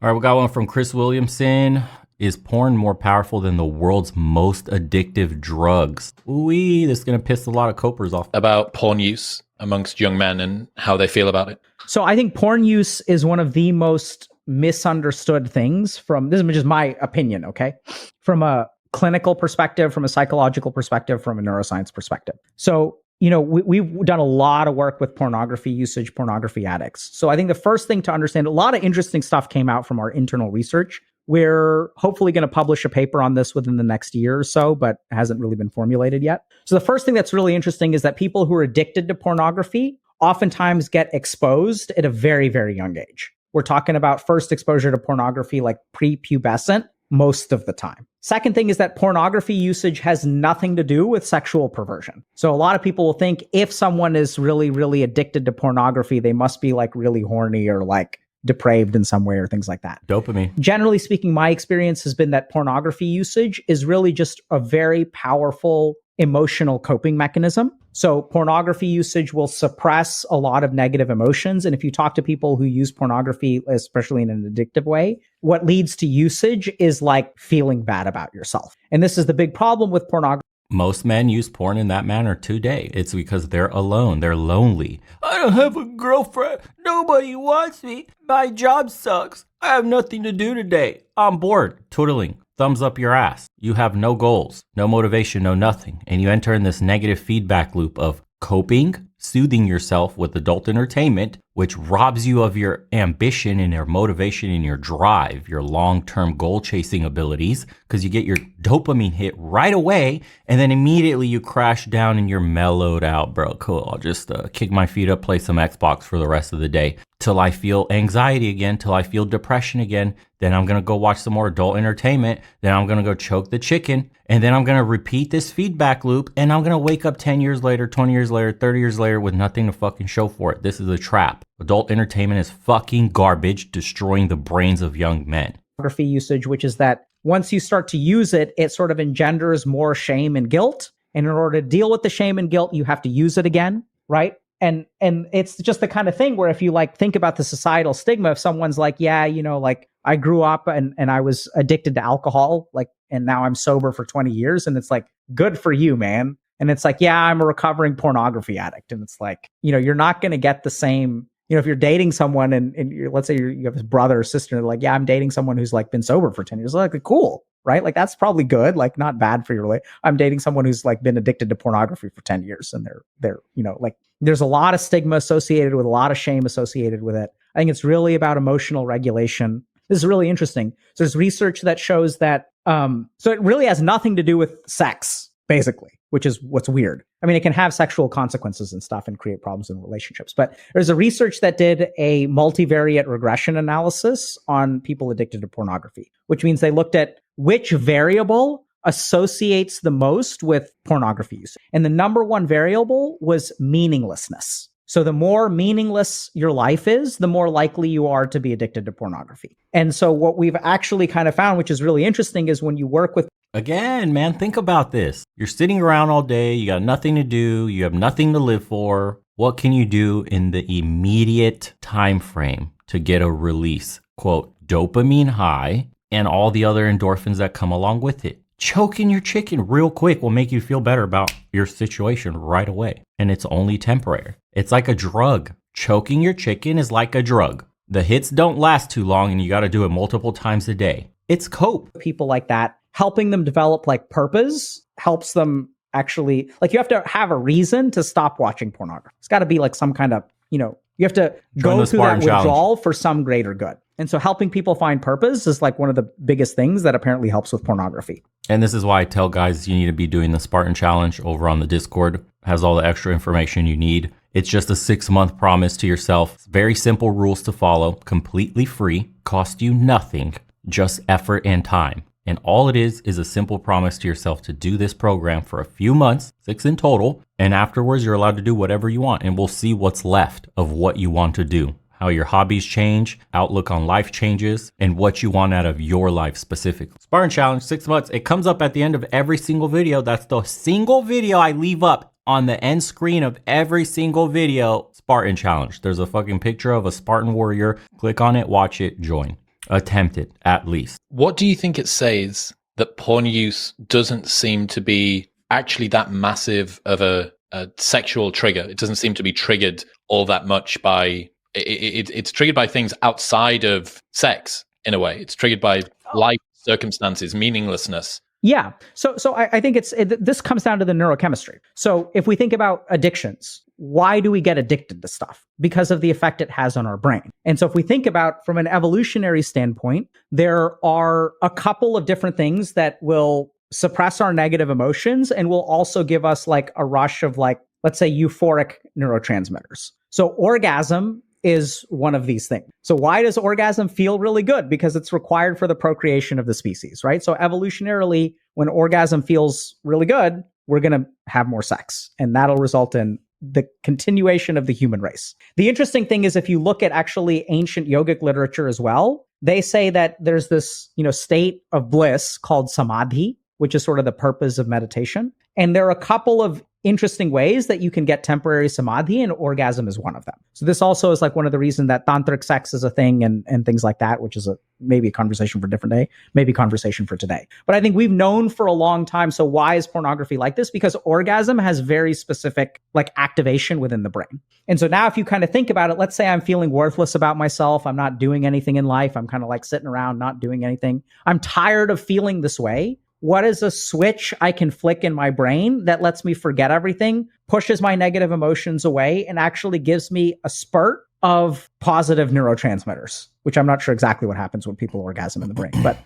All right, we got one from Chris Williamson. Is porn more powerful than the world's most addictive drugs? Ooh-wee, this is going to piss a lot of copers off. About porn use amongst young men and how they feel about it. So I think porn use is one of the most misunderstood things from, this is just my opinion, okay? From a clinical perspective, from a psychological perspective, from a neuroscience perspective. So, we've done a lot of work with pornography usage, pornography addicts. So I think the first thing to understand, a lot of interesting stuff came out from our internal research. We're hopefully going to publish a paper on this within the next year or so, but hasn't really been formulated yet. So the first thing that's really interesting is that people who are addicted to pornography oftentimes get exposed at a very, very young age. We're talking about first exposure to pornography like prepubescent most of the time. Second thing is that pornography usage has nothing to do with sexual perversion. So a lot of people will think if someone is really, really addicted to pornography, they must be like really horny or like depraved in some way or things like that. Dopamine. Generally speaking, my experience has been that pornography usage is really just a very powerful emotional coping mechanism. So pornography usage will suppress a lot of negative emotions. And if you talk to people who use pornography, especially in an addictive way, what leads to usage is like feeling bad about yourself. And this is the big problem with pornography. Most men use porn in that manner today. It's because they're alone. They're lonely. I don't have a girlfriend. Nobody wants me. My job sucks. I have nothing to do today. I'm bored. Twiddling. Thumbs up your ass. You have no goals, no motivation, no nothing. And you enter in this negative feedback loop of coping, soothing yourself with adult entertainment, which robs you of your ambition and your motivation and your drive, your long-term goal-chasing abilities, because you get your dopamine hit right away, and then immediately you crash down and you're mellowed out, bro. Cool, I'll just kick my feet up, play some Xbox for the rest of the day, till I feel anxiety again, till I feel depression again. Then I'm going to go watch some more adult entertainment. Then I'm going to go choke the chicken. And then I'm going to repeat this feedback loop. And I'm going to wake up 10 years later, 20 years later, 30 years later with nothing to fucking show for it. This is a trap. Adult entertainment is fucking garbage, destroying the brains of young men. Pornography usage, which is that once you start to use it, it sort of engenders more shame and guilt. And in order to deal with the shame and guilt, you have to use it again, right? And it's just the kind of thing where if you like think about the societal stigma, if someone's like, yeah, like I grew up and I was addicted to alcohol, like, and now I'm sober for 20 years. And it's like, good for you, man. And it's like, yeah, I'm a recovering pornography addict. And it's like, you're not going to get the same, if you're dating someone and let's say you have a brother or sister, and they're like, yeah, I'm dating someone who's like been sober for 10 years. Like, cool. Right? Like that's probably good, like not bad for your relationship. I'm dating someone who's like been addicted to pornography for 10 years and they're, like there's a lot of stigma associated with a lot of shame associated with it. I think it's really about emotional regulation. This is really interesting. So there's research that shows that, so it really has nothing to do with sex, basically, which is what's weird. I mean, it can have sexual consequences and stuff and create problems in relationships. But there's a research that did a multivariate regression analysis on people addicted to pornography, which means they looked at which variable associates the most with pornography use. And the number one variable was meaninglessness. So the more meaningless your life is, the more likely you are to be addicted to pornography. And so what we've actually kind of found, which is really interesting, is when you work with... Again, man, think about this. You're sitting around all day. You got nothing to do. You have nothing to live for. What can you do in the immediate time frame to get a release? Quote, dopamine high and all the other endorphins that come along with it. Choking your chicken real quick will make you feel better about your situation right away. And it's only temporary. It's like a drug. Choking your chicken is like a drug. The hits don't last too long and you got to do it multiple times a day. It's cope. People like that, helping them develop like purpose helps them actually, like you have to have a reason to stop watching pornography. It's got to be like some kind of, you have to go through that withdrawal for some greater good. And so helping people find purpose is like one of the biggest things that apparently helps with pornography. And this is why I tell guys you need to be doing the Spartan Challenge over on the Discord. Has all the extra information you need. It's just a 6-month promise to yourself. Very simple rules to follow, completely free, cost you nothing, just effort and time. And all it is a simple promise to yourself to do this program for a few months, 6 in total. And afterwards, you're allowed to do whatever you want. And we'll see what's left of what you want to do. How your hobbies change, outlook on life changes, and what you want out of your life specifically. Spartan Challenge, 6 months. It comes up at the end of every single video. That's the single video I leave up on the end screen of every single video. Spartan Challenge. There's a fucking picture of a Spartan warrior. Click on it, watch it, join. Attempted, at least. What do you think it says that porn use doesn't seem to be actually that massive of a sexual trigger? It doesn't seem to be triggered all that much by... It's triggered by things outside of sex, in a way. It's triggered by life circumstances, meaninglessness. Yeah. So I think this comes down to the neurochemistry. So if we think about addictions, why do we get addicted to stuff? Because of the effect it has on our brain. And so if we think about from an evolutionary standpoint, there are a couple of different things that will suppress our negative emotions and will also give us like a rush of like, let's say, euphoric neurotransmitters. So orgasm is one of these things. So why does orgasm feel really good? Because it's required for the procreation of the species, right? So evolutionarily, when orgasm feels really good, we're going to have more sex, and that'll result in the continuation of the human race. The interesting thing is if you look at actually ancient yogic literature as well, they say that there's this, state of bliss called samadhi, which is sort of the purpose of meditation. And there are a couple of interesting ways that you can get temporary samadhi, and orgasm is one of them. So this also is like one of the reasons that tantric sex is a thing and things like that, which is maybe a conversation for a different day, maybe conversation for today. But I think we've known for a long time. So why is pornography like this? Because orgasm has very specific like activation within the brain. And so now if you kind of think about it, let's say I'm feeling worthless about myself. I'm not doing anything in life. I'm kind of like sitting around, not doing anything. I'm tired of feeling this way. What is a switch I can flick in my brain that lets me forget everything, pushes my negative emotions away, and actually gives me a spurt of positive neurotransmitters, which I'm not sure exactly what happens when people orgasm in the brain. But,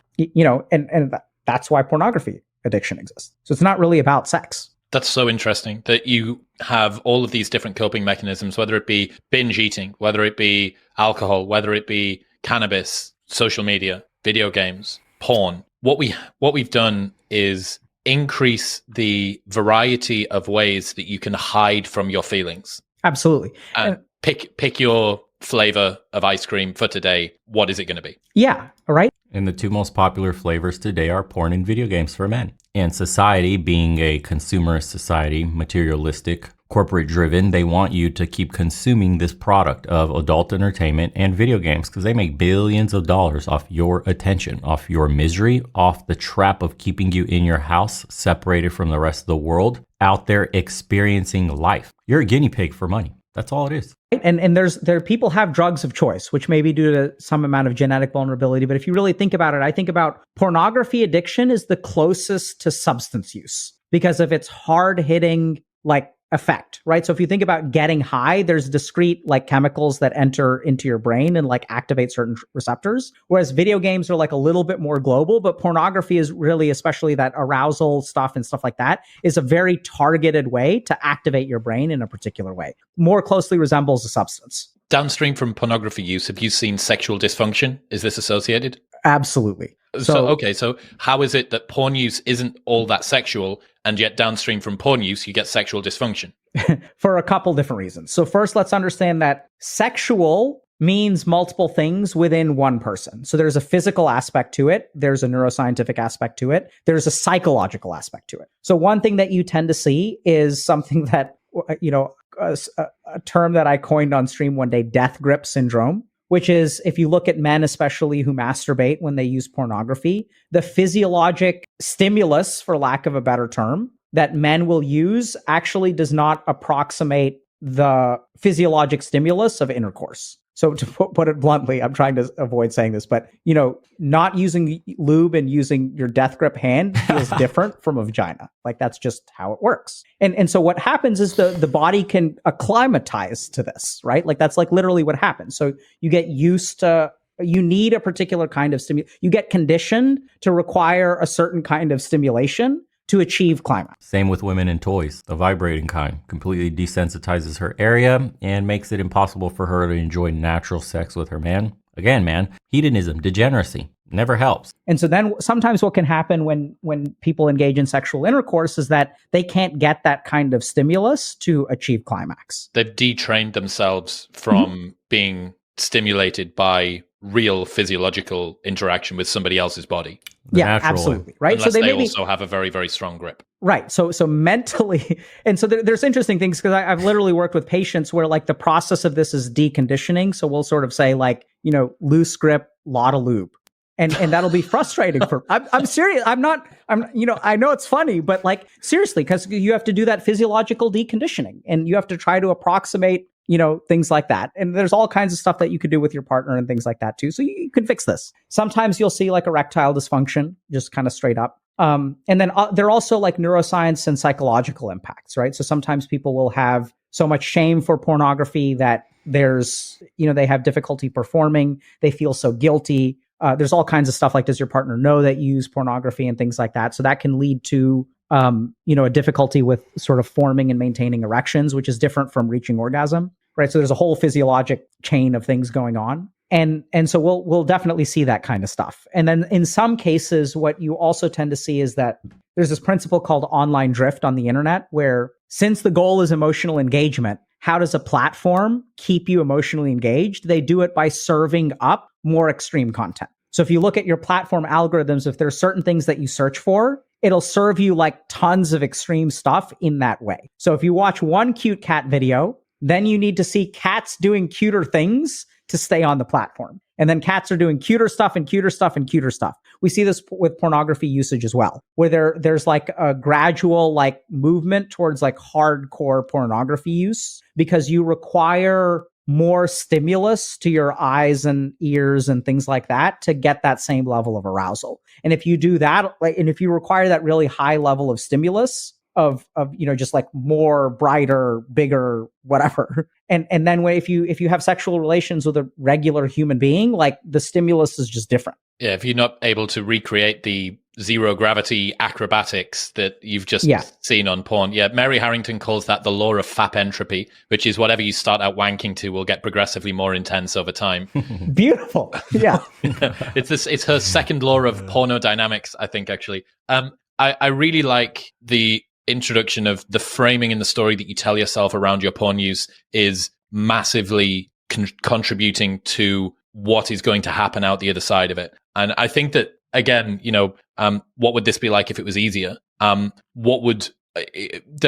and that's why pornography addiction exists. So it's not really about sex. That's so interesting that you have all of these different coping mechanisms, whether it be binge eating, whether it be alcohol, whether it be cannabis, social media, video games, porn. What we've done is increase the variety of ways that you can hide from your feelings. Absolutely. And pick your flavor of ice cream for today. What is it going to be? Yeah. All right. And the two most popular flavors today are porn and video games for men. And society, being a consumerist society, materialistic, corporate driven, they want you to keep consuming this product of adult entertainment and video games because they make billions of dollars off your attention, off your misery, off the trap of keeping you in your house, separated from the rest of the world, out there experiencing life. You're a guinea pig for money. That's all it is. And there people have drugs of choice, which may be due to some amount of genetic vulnerability. But if you really think about it, I think about pornography addiction is the closest to substance use because of its hard hitting like effect, right? So if you think about getting high, there's discrete like chemicals that enter into your brain and like activate certain receptors. Whereas video games are like a little bit more global, but pornography is really, especially that arousal stuff and stuff like that, is a very targeted way to activate your brain in a particular way. More closely resembles a substance. Downstream from pornography use, have you seen sexual dysfunction? Is this associated? Absolutely. So how is it that porn use isn't all that sexual, and yet downstream from porn use, you get sexual dysfunction? For a couple different reasons. So first, let's understand that sexual means multiple things within one person. So there's a physical aspect to it. There's a neuroscientific aspect to it. There's a psychological aspect to it. So one thing that you tend to see is something that, a term that I coined on stream one day, death grip syndrome, which is if you look at men, especially who masturbate when they use pornography, the physiologic stimulus, for lack of a better term, that men will use actually does not approximate the physiologic stimulus of intercourse. So to put it bluntly, I'm trying to avoid saying this, but not using lube and using your death grip hand feels different from a vagina. Like that's just how it works. And so what happens is the body can acclimatize to this, right? Like that's like literally what happens. So you get used to, you need a particular kind of stimulation. You get conditioned to require a certain kind of stimulation to achieve climax. Same with women and toys. The vibrating kind completely desensitizes her area and makes it impossible for her to enjoy natural sex with her man. Again, man, hedonism, degeneracy, never helps. And so then sometimes what can happen when people engage in sexual intercourse is that they can't get that kind of stimulus to achieve climax. They've detrained themselves from being stimulated by real physiological interaction with somebody else's body. Yeah, absolutely. Right. Unless they also have a very, very strong grip. Right. So mentally, and so there's interesting things because I've literally worked with patients where like the process of this is deconditioning. So we'll sort of say like, loose grip, lot of lube. And that'll be frustrating for, I'm serious. I know it's funny, but like seriously, because you have to do that physiological deconditioning and you have to try to approximate, things like that. And there's all kinds of stuff that you could do with your partner and things like that too. So you can fix this. Sometimes you'll see like erectile dysfunction, just kind of straight up. And then there are also like neuroscience and psychological impacts, right? So sometimes people will have so much shame for pornography that there's, they have difficulty performing. They feel so guilty. There's all kinds of stuff like, does your partner know that you use pornography and things like that? So that can lead to, a difficulty with sort of forming and maintaining erections, which is different from reaching orgasm, right? So there's a whole physiologic chain of things going on. And so we'll definitely see that kind of stuff. And then in some cases, what you also tend to see is that there's this principle called online drift on the internet, where since the goal is emotional engagement, how does a platform keep you emotionally engaged? They do it by serving up more extreme content. So if you look at your platform algorithms, if there's certain things that you search for, it'll serve you like tons of extreme stuff in that way. So if you watch one cute cat video, then you need to see cats doing cuter things to stay on the platform. And then cats are doing cuter stuff and cuter stuff and cuter stuff. We see this with pornography usage as well, where there's like a gradual like movement towards like hardcore pornography use because you require more stimulus to your eyes and ears and things like that to get that same level of arousal. And if you do that, and if you require that really high level of stimulus, of just like more, brighter, bigger, whatever. And then if you have sexual relations with a regular human being, like the stimulus is just different. Yeah, if you're not able to recreate the zero gravity acrobatics that you've just seen on porn. Yeah, Mary Harrington calls that the law of fap entropy, which is whatever you start out wanking to will get progressively more intense over time. Beautiful. Yeah. It's her second law of pornodynamics, I think, actually. I really like the introduction of the framing in the story that you tell yourself around your porn use is massively contributing to what is going to happen out the other side of it. And I think that, again, what would this be like if it was easier? There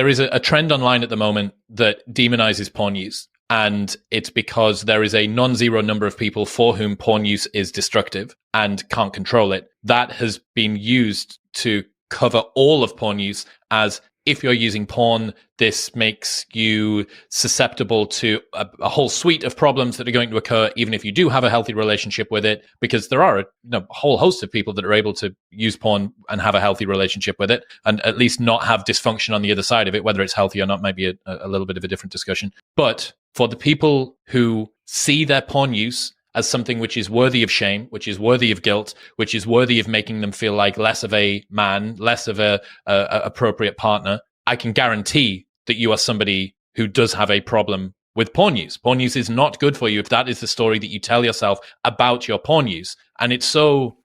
is a trend online at the moment that demonizes porn use. And it's because there is a non-zero number of people for whom porn use is destructive and can't control it. That has been used to cover all of porn use as, if you're using porn, this makes you susceptible to a whole suite of problems that are going to occur, even if you do have a healthy relationship with it, because there are a whole host of people that are able to use porn and have a healthy relationship with it, and at least not have dysfunction on the other side of it. Whether it's healthy or not might be a little bit of a different discussion. But for the people who see their porn use as something which is worthy of shame, which is worthy of guilt, which is worthy of making them feel like less of a man, less of a appropriate partner, I can guarantee that you are somebody who does have a problem with porn use. Porn use is not good for you if that is the story that you tell yourself about your porn use. And it's so...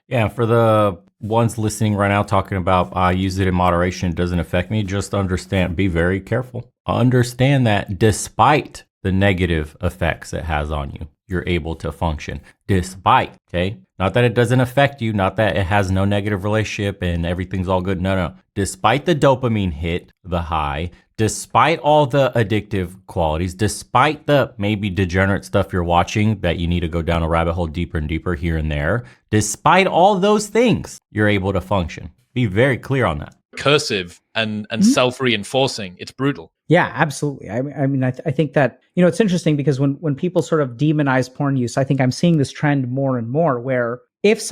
Yeah, for the ones listening right now talking about I use it in moderation, it doesn't affect me, just understand, be very careful. Understand that despite the negative effects it has on you, you're able to function despite, okay? Not that it doesn't affect you, not that it has no negative relationship and everything's all good. No. Despite the dopamine hit, the high, despite all the addictive qualities, despite the maybe degenerate stuff you're watching that you need to go down a rabbit hole deeper and deeper here and there, despite all those things, you're able to function. Be very clear on that. Cursive and self-reinforcing. It's brutal. Yeah, absolutely. I mean, I think that, it's interesting because when people sort of demonize porn use, I think I'm seeing this trend more and more where if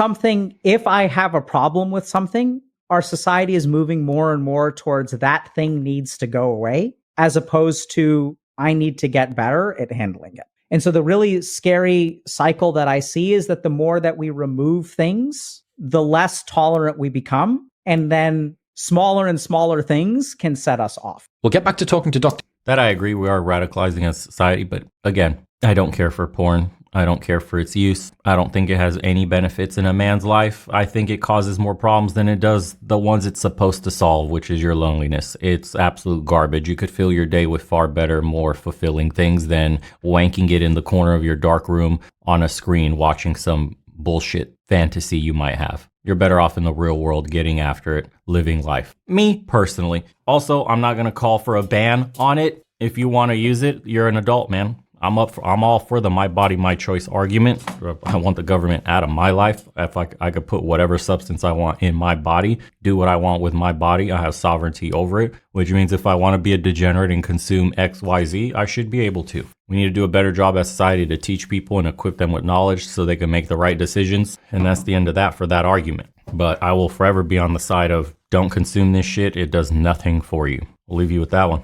I have a problem with something, our society is moving more and more towards that thing needs to go away, as opposed to I need to get better at handling it. And so the really scary cycle that I see is that the more that we remove things, the less tolerant we become. And then smaller and smaller things can set us off. We'll get back to talking to Dr. That I agree. We are radicalizing as a society. But again, I don't care for porn. I don't care for its use. I don't think it has any benefits in a man's life. I think it causes more problems than it does the ones it's supposed to solve, which is your loneliness. It's absolute garbage. You could fill your day with far better, more fulfilling things than wanking it in the corner of your dark room on a screen watching some bullshit fantasy you might have. You're better off in the real world getting after it, living life. Me, personally. Also, I'm not going to call for a ban on it. If you want to use it, you're an adult, man. I'm all for the my body, my choice argument. I want the government out of my life. If I could put whatever substance I want in my body, do what I want with my body, I have sovereignty over it, which means if I want to be a degenerate and consume XYZ, I should be able to. We need to do a better job as society to teach people and equip them with knowledge so they can make the right decisions. And that's the end of that for that argument. But I will forever be on the side of don't consume this shit. It does nothing for you. We'll leave you with that one.